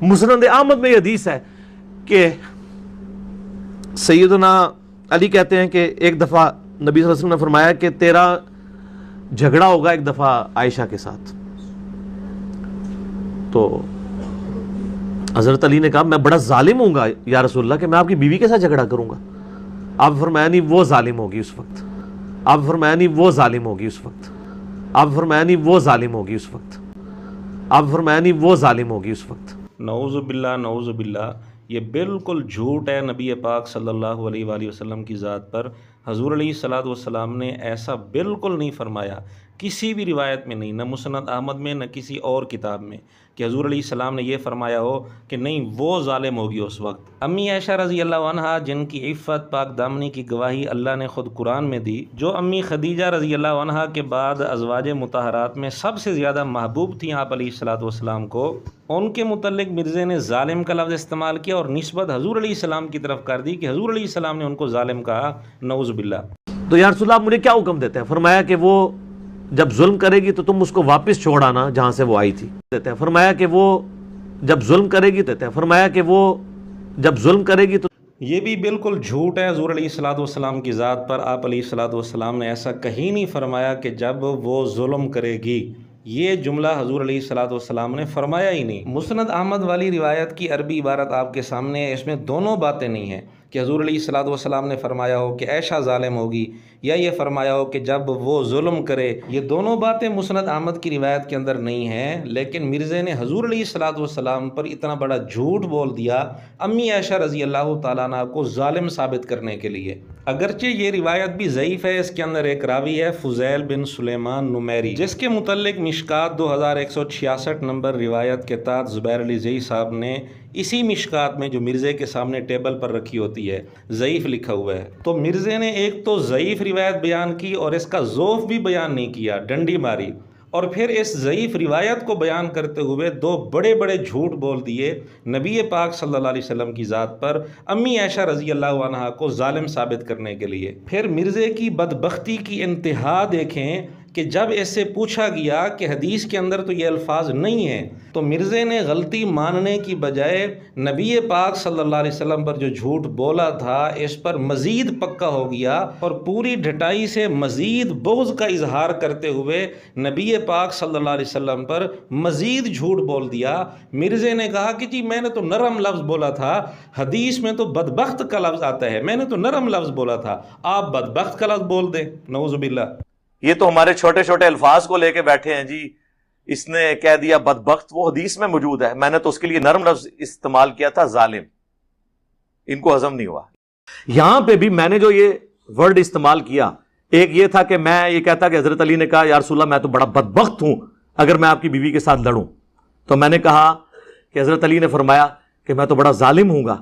مسند احمد میں یہ حدیث ہے کہ سیدنا علی کہتے ہیں کہ ایک دفعہ نبی صلی اللہ علیہ وسلم نے فرمایا کہ تیرا جھگڑا ہوگا ایک دفعہ عائشہ کے ساتھ. تو حضرت علی نے کہا میں بڑا ظالم ہوں گا یا رسول اللہ کہ میں آپ کی بیوی کے ساتھ جھگڑا کروں گا. آپ فرمایا نہیں وہ ظالم ہوگی اس وقت. آپ فرمایا نہیں وہ ظالم ہوگی اس وقت. آپ فرمایا نہیں وہ ظالم ہوگی اس وقت. آپ فرمایا نہیں وہ ظالم ہوگی اس وقت. نعوذ باللہ نعوذ باللہ، یہ بالکل جھوٹ ہے نبی پاک صلی اللہ علیہ وآلہ وسلم کی ذات پر. حضور علیہ الصلوۃ والسلام نے ایسا بالکل نہیں فرمایا، کسی بھی روایت میں نہیں، نہ مسند احمد میں نہ کسی اور کتاب میں، کہ حضور علیہ السلام نے یہ فرمایا ہو کہ نہیں وہ ظالم ہوگی اس وقت. امی عائشہ رضی اللہ عنہا جن کی عفت پاک دامنی کی گواہی اللہ نے خود قرآن میں دی، جو امی خدیجہ رضی اللہ عنہا کے بعد ازواج مطہرات میں سب سے زیادہ محبوب تھیں آپ علیہ الصلوۃ والسلام کو، ان کے متعلق مرزے نے ظالم کا لفظ استعمال کیا اور نسبت حضور علیہ السلام کی طرف کر دی کہ حضور علیہ السلام نے ان کو ظالم کہا. نعوذ باللہ. تو یا رسول اللہ مجھے کیا حکم دیتے ہیں؟ فرمایا کہ وہ جب ظلم کرے گی تو تم اس کو واپس چھوڑ آنا جہاں سے وہ آئی تھی. دیتے ہیں فرمایا کہ وہ جب ظلم کرے گی، دیتے ہیں فرمایا کہ وہ جب ظلم کرے گی تو یہ بھی بالکل جھوٹ ہے حضور علیہ الصلوۃ والسلام کی ذات پر. آپ علیہ الصلوۃ والسلام نے ایسا کہیں نہیں فرمایا کہ جب وہ ظلم کرے گی. یہ جملہ حضور علیہ الصلوۃ والسلام نے فرمایا ہی نہیں. مسند احمد والی روایت کی عربی عبارت آپ کے سامنے ہے، اس میں دونوں باتیں نہیں ہیں کہ حضور علیہ الصلوۃ والسلام نے فرمایا ہو کہ عائشہ ظالم ہوگی یا یہ فرمایا ہو کہ جب وہ ظلم کرے. یہ دونوں باتیں مسند احمد کی روایت کے اندر نہیں ہیں، لیکن مرزے نے حضور علیہ الصلوۃ والسلام پر اتنا بڑا جھوٹ بول دیا امی عائشہ رضی اللہ تعالیٰ عنہ کو ظالم ثابت کرنے کے لیے. اگرچہ یہ روایت بھی ضعیف ہے، اس کے اندر ایک راوی ہے فضیل بن سلیمان نمیری، جس کے متعلق مشکات 2166 نمبر روایت کے تحت زبیر علی زئی صاحب نے اسی مشکات میں جو مرزے کے سامنے ٹیبل پر رکھی ہوتی ہے ضعیف لکھا ہوا ہے. تو مرزے نے ایک تو ضعیف روایت بیان کی اور اس کا ضعف بھی بیان نہیں کیا، ڈنڈی ماری، اور پھر اس ضعیف روایت کو بیان کرتے ہوئے دو بڑے بڑے جھوٹ بول دیے نبی پاک صلی اللہ علیہ وسلم کی ذات پر امی عائشہ رضی اللہ عنہا کو ظالم ثابت کرنے کے لیے. پھر مرزے کی بدبختی کی انتہا دیکھیں کہ جب اس سے پوچھا گیا کہ حدیث کے اندر تو یہ الفاظ نہیں ہیں، تو مرزے نے غلطی ماننے کی بجائے نبی پاک صلی اللہ علیہ وسلم پر جو جھوٹ بولا تھا اس پر مزید پکا ہو گیا اور پوری ڈھٹائی سے مزید بغض کا اظہار کرتے ہوئے نبی پاک صلی اللہ علیہ وسلم پر مزید جھوٹ بول دیا. مرزے نے کہا کہ جی میں نے تو نرم لفظ بولا تھا، حدیث میں تو بدبخت کا لفظ آتا ہے، میں نے تو نرم لفظ بولا تھا، آپ بدبخت کا لفظ بول دیں. نعوذ باللہ. یہ تو ہمارے چھوٹے چھوٹے الفاظ کو لے کے بیٹھے ہیں جی، اس نے کہہ دیا بدبخت، وہ حدیث میں موجود ہے، میں نے تو اس کے لیے نرم لفظ استعمال کیا تھا ظالم. ان کو ہضم نہیں ہوا. یہاں پہ بھی میں نے جو یہ ورڈ استعمال کیا، ایک یہ تھا کہ میں یہ کہتا کہ حضرت علی نے کہا یا رسول اللہ میں تو بڑا بدبخت ہوں اگر میں آپ کی بیوی کے ساتھ لڑوں، تو میں نے کہا کہ حضرت علی نے فرمایا کہ میں تو بڑا ظالم ہوں گا.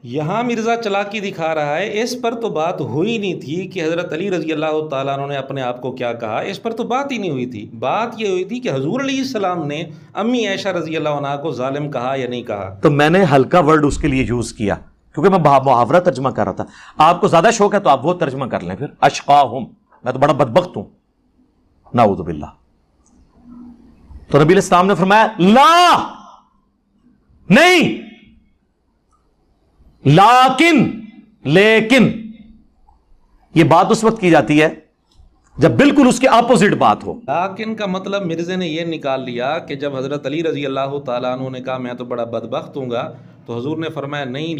یہاں مرزا چلاکی دکھا رہا ہے، اس پر تو بات ہوئی نہیں تھی کہ حضرت علی رضی اللہ تعالیٰ عنہ نے اپنے آپ کو کیا کہا، اس پر تو بات ہی نہیں ہوئی تھی. بات یہ ہوئی تھی کہ حضور علیہ السلام نے امی عائشہ رضی اللہ عنہ کو ظالم کہا یا نہیں کہا. تو میں نے ہلکا ورڈ اس کے لیے یوز کیا کیونکہ میں محاورہ ترجمہ کر رہا تھا. آپ کو زیادہ شوق ہے تو آپ وہ ترجمہ کر لیں پھر. اشقاہم، میں تو بڑا بدبخت ہوں. نعوذ باللہ. تو نبی علیہ السلام نے فرمایا لا، نہیں، لیکن یہ بات اس وقت کی جاتی ہے جب بالکل اس کے اپوزٹ بات ہو. لیکن کا مطلب مرزے نے یہ نکال لیا کہ جب حضرت علی رضی اللہ تعالیٰ عنہ نے کہا میں تو بڑا بدبخت ہوں گا، تو حضور نے فرمایا نہیں،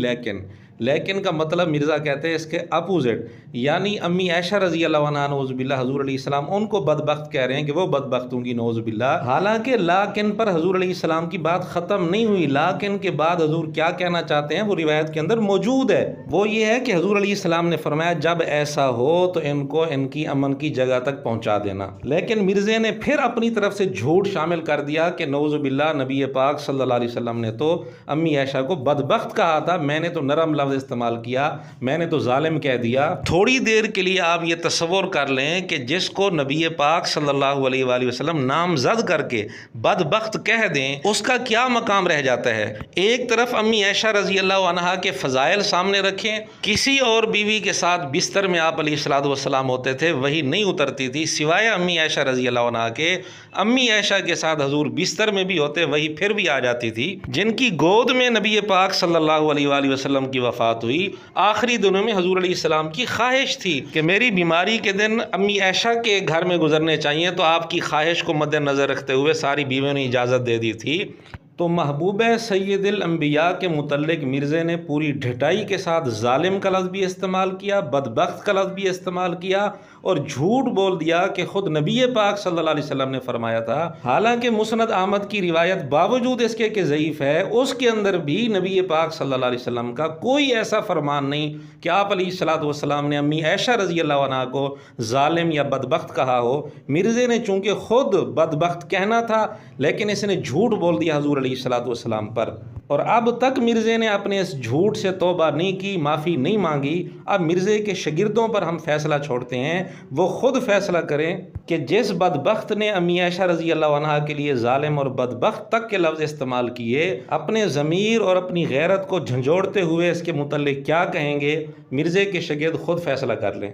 لیکن کا مطلب مرزا کہتے ہیں اس کے اپوزٹ، یعنی امی عائشہ رضی اللہ عنہ نعوذ باللہ حضور علیہ السلام ان کو بدبخت کہہ رہے ہیں کہ وہ بدبخت ہوں گی نعوذ باللہ. حالانکہ لیکن پر حضور علیہ السلام کی بات ختم نہیں ہوئی. لیکن کے بعد حضور کیا کہنا چاہتے ہیں وہ روایت کے اندر موجود ہے. وہ یہ ہے کہ حضور علیہ السلام نے فرمایا جب ایسا ہو تو ان کو ان کی امن کی جگہ تک پہنچا دینا. لیکن مرزے نے پھر اپنی طرف سے جھوٹ شامل کر دیا کہ نعوذ باللہ نبی پاک صلی اللہ علیہ وسلم نے تو امی عائشہ کو بدبخت کہا تھا، میں نے تو نرم لفظ لفظ استعمال کیا، میں نے تو ظالم کہہ دیا۔ تھوڑی دیر کے لیے آپ یہ تصور کر لیں کہ جس کو نبی پاک صلی اللہ علیہ وآلہ وسلم نامزد کر کے بدبخت کہہ دیں، اس کا کیا مقام رہ جاتا ہے۔ ایک طرف امی عائشہ رضی اللہ عنہا کے فضائل سامنے رکھیں، کسی اور بیوی کے ساتھ بستر میں آپ علیہ الصلوۃ والسلام ہوتے تھے، وہی نہیں اترتی تھی سوائے امی عائشہ رضی اللہ عنہا کے۔ امی عائشہ کے ساتھ حضور بستر میں بھی ہوتے، وہی پھر بھی آ جاتی تھی۔ جن کی گود میں نبی پاک صلی اللہ علیہ وآلہ وسلم کی وفات ہوئی، آخری دنوں میں حضور علیہ السلام کی خواہش تھی کہ میری بیماری کے دن امی عائشہ کے گھر میں گزرنے چاہیے، تو آپ کی خواہش کو مد نظر رکھتے ہوئے ساری بیویوں نے اجازت دے دی تھی۔ تو محبوب سید الانبیاء کے متعلق مرزے نے پوری ڈھٹائی کے ساتھ ظالم کا لفظ بھی استعمال کیا، بدبخت کا لفظ بھی استعمال کیا، اور جھوٹ بول دیا کہ خود نبی پاک صلی اللہ علیہ وسلم نے فرمایا تھا۔ حالانکہ مسند احمد کی روایت باوجود اس کے کہ ضعیف ہے، اس کے اندر بھی نبی پاک صلی اللہ علیہ وسلم کا کوئی ایسا فرمان نہیں کہ آپ علیہ الصلوۃ والسلام نے امی عائشہ رضی اللہ عنہا کو ظالم یا بدبخت کہا ہو۔ مرزے نے چونکہ خود بدبخت کہنا تھا، لیکن اس نے جھوٹ بول دیا حضور علیہ الصلوۃ والسلام پر، اور اب تک مرزے نے اپنے اس جھوٹ سے توبہ نہیں کی، معافی نہیں مانگی۔ اب مرزے کے شاگردوں پر ہم فیصلہ چھوڑتے ہیں، وہ خود فیصلہ کریں کہ جس بدبخت نے امی عائشہ رضی اللہ عنہا کے لیے ظالم اور بدبخت تک کے لفظ استعمال کیے، اپنے ضمیر اور اپنی غیرت کو جھنجھوڑتے ہوئے اس کے متعلق کیا کہیں گے، مرزے کے شاگرد خود فیصلہ کر لیں۔